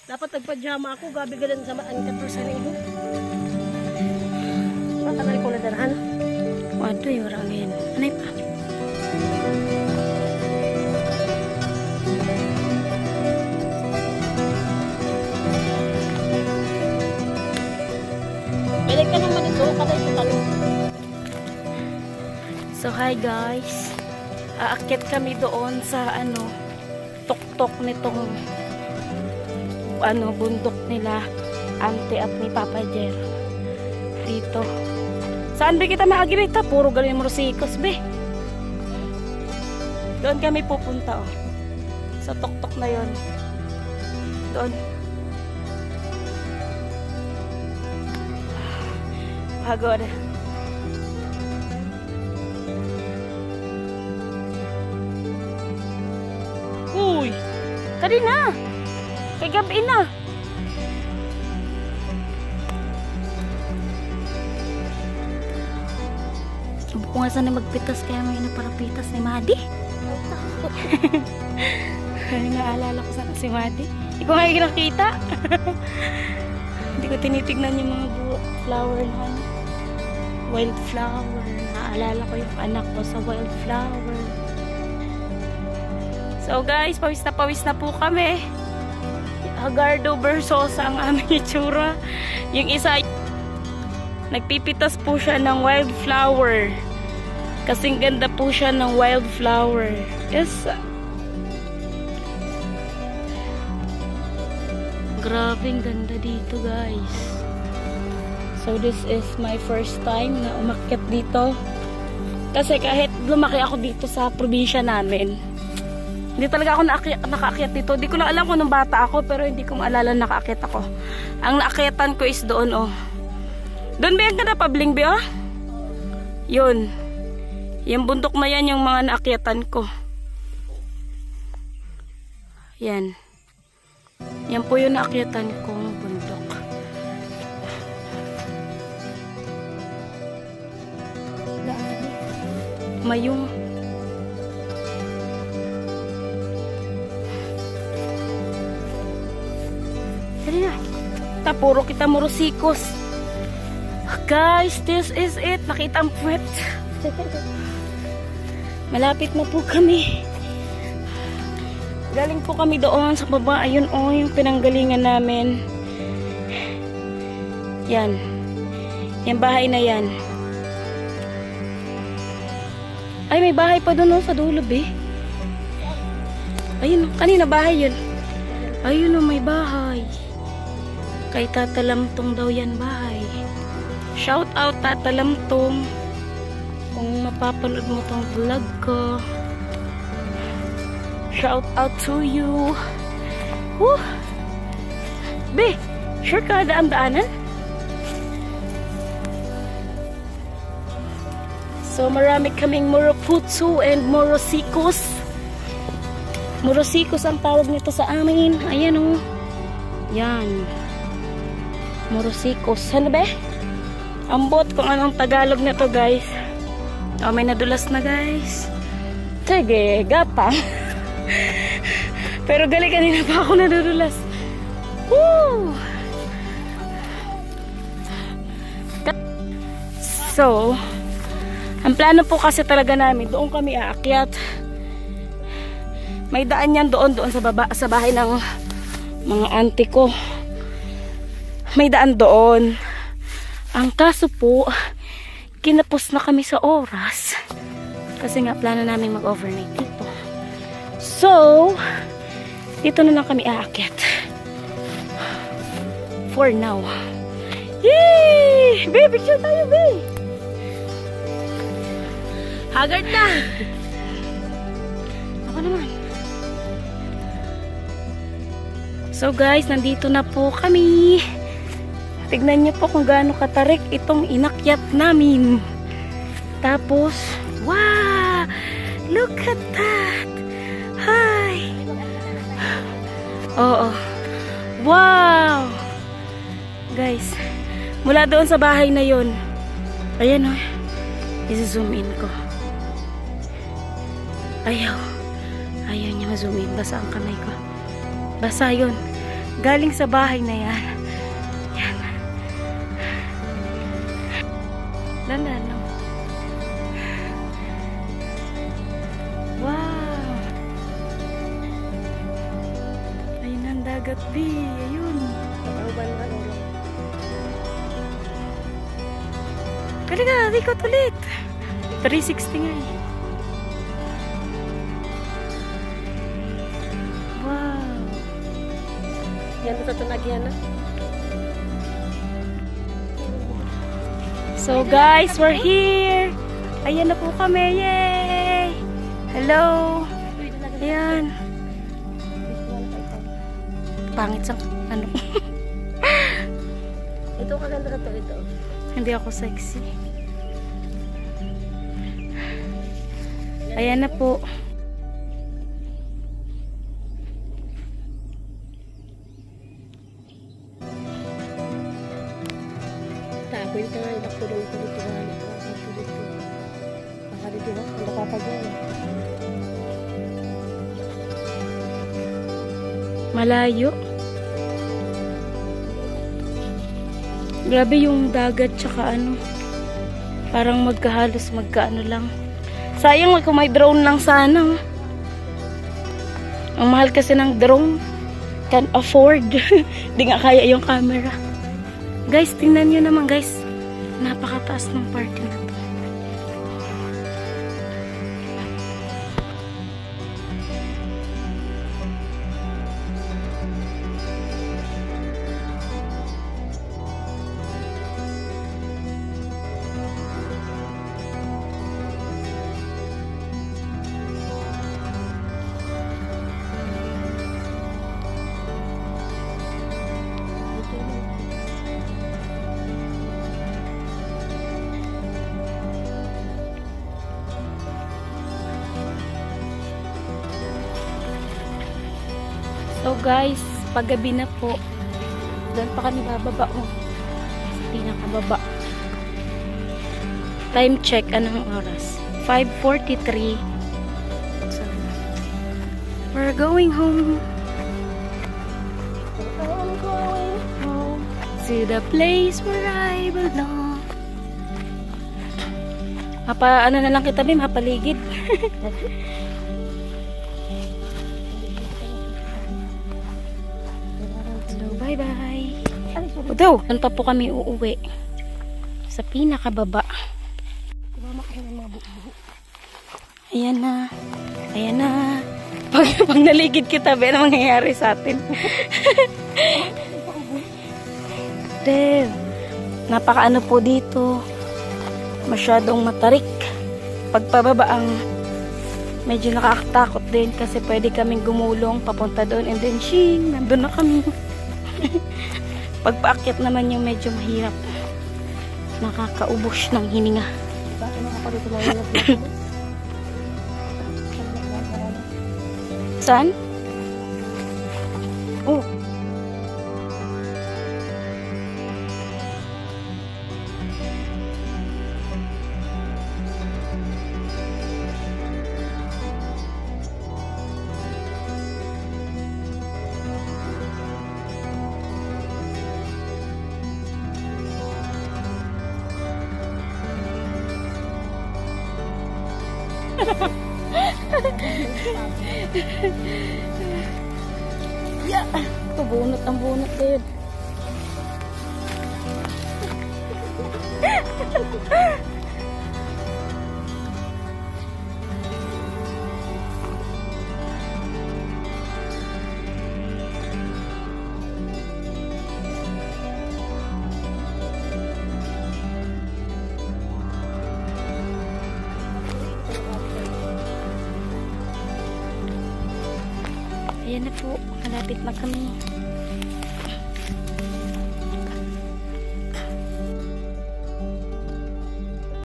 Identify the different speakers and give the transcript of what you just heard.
Speaker 1: Dapat nagpa-pajama ako, gabi galan sa ang 14 ribu. Baka na ko na darahan.
Speaker 2: Waduh, yung orangin. Anay pa.
Speaker 1: Balik ka naman ito, katay ito talo.
Speaker 2: So, hi guys. Aakyat kami doon sa tuktok nitong bundok nila Auntie at ni Papa Jer. Dito. Saan ba kita maagirita? Puro galing Morusikos, be. Doon kami pupunta, oh. Sa tuktok na yon. Doon. Pagod. Uy! Kadi na! Kay gabi na! Kung nga sana magpitas kaya may naparapitas ni Madi. Naalala ko sana si Madi. Hindi ko nga nakita. Hindi ko tinitignan yung mga flower na wildflower. Naalala ko yung anak ko sa wildflower. So guys, pawis na po kami. Hagardo Versosa ang aming itsura. Yung isa, nagpipitas po siya ng wildflower. Kasing ganda po siya ng wildflower. Yes. Grabing ganda dito, guys. So this is my first time na umakyat dito. Kasi kahit lumaki ako dito sa probinsya namin, hindi talaga ako nakaakyat dito. Hindi ko lang alam kung nung bata ako, pero hindi ko maalala nakaakyat ako. Ang naakyatan ko is doon, oh. Doon ba yung ganda pabling, oh? Yun. Yung bundok na yan, yung mga naakyatan ko. Yan. Yan po yung naakyatan kong bundok. Mayong. Dali na. Puro kita Morusikos. Guys, this is it. Nakita ang puwet. Malapit na po kami. Galing po kami doon sa baba. Ayun, oh, yung pinanggalingan namin. Yan. Yung bahay na yan. Ay, may bahay pa doon, oh, sa dulo, eh. Ayun, kanina bahay yun. Ayun, oh, may bahay. Kay Tata Lamtong daw yan bahay. Shout out Tata Lamtong. Kung mapapanood mo tong vlog ko, shout out to you. Woo! Be, sure ka daan-daanan? So marami kaming Moroputsu and Morusikos. Morusikos ang tawag nito sa amin. Ayan, oh. Yan. Morusikos. Ano ba? Ambot kung anong Tagalog na to, guys. Oh, may nadulas na, guys. Sige, gapa. Pero gali kanina pa ako nadudulas. Woo! So, ang plano po kasi talaga namin, doon kami aakyat. May daan yan doon sa baba, sa bahay ng mga auntie ko. May daan doon. Ang kaso po, kinapos na kami sa oras. Kasi nga, plano namin mag-overnight dito. So, dito na lang kami aakyat. For now. Yay! Babe, picture tayo, babe! Haggard na! Ako naman. So guys, nandito na po kami. Tignan niyo po kung gaano katarik itong inakyat namin. Tapos, wow! Look at that! Hi! Oo. Wow! Guys, mula doon sa bahay na yon. Ayan, oh. I-zoom in ko. Ayaw niya ma-zoom in. Basa ang kamay ko. Basa yun. Galing sa bahay na yan. Yan. Dandan lang. Wow! Ayun ang dagat, B. Ayun.
Speaker 1: Patauban na ulo.
Speaker 2: Kaliga, ikot ulit. 360 nga eh. Wow!
Speaker 1: Yan ito tunagyan na.
Speaker 2: So guys, we're here. Ayan na po kami. Yay! Hello! Ayan. Pangit sang ano.
Speaker 1: Ito kaganda na to ito.
Speaker 2: Hindi ako sexy. Ayan na po.
Speaker 1: Tapoy ka nga, ilak ko doon ko dito. Baka dito ha, ang nakapagyan.
Speaker 2: Malayo. Grabe yung dagat tsaka ano. Parang magkahalos magkaano lang. Sayang kung may drone lang sana. Ang mahal kasi ng drone. Can't afford. Di nga kaya yung camera. Guys, tingnan nyo naman guys. Napakataas ng party na to. So guys, paggabi na po. Doon pa kami bababa sa pinakababa. Time check, anong oras? 5:43. So, we're going home.
Speaker 1: I'm going home.
Speaker 2: To the place where I belong. Ano na lang kita, Bim, hapaligid. So, bye-bye. Udo, doon pa po kami uuwi. Sa pinakababa. Ayan na. Ayan na. Pag naligid kita, ba, ano mangyayari sa atin? Dev, napakaano po dito. Masyadong matarik. Pagpababa ang medyo nakakatakot din kasi pwede kaming gumulong papunta doon and then shing, nandun na kami. Pagpaakyat naman yung medyo mahirap. Nakakaubos ng hininga. Saan? Oh. Yeah. Ito, bunot ang bunot kayo. Ayan na po, malapit na kami.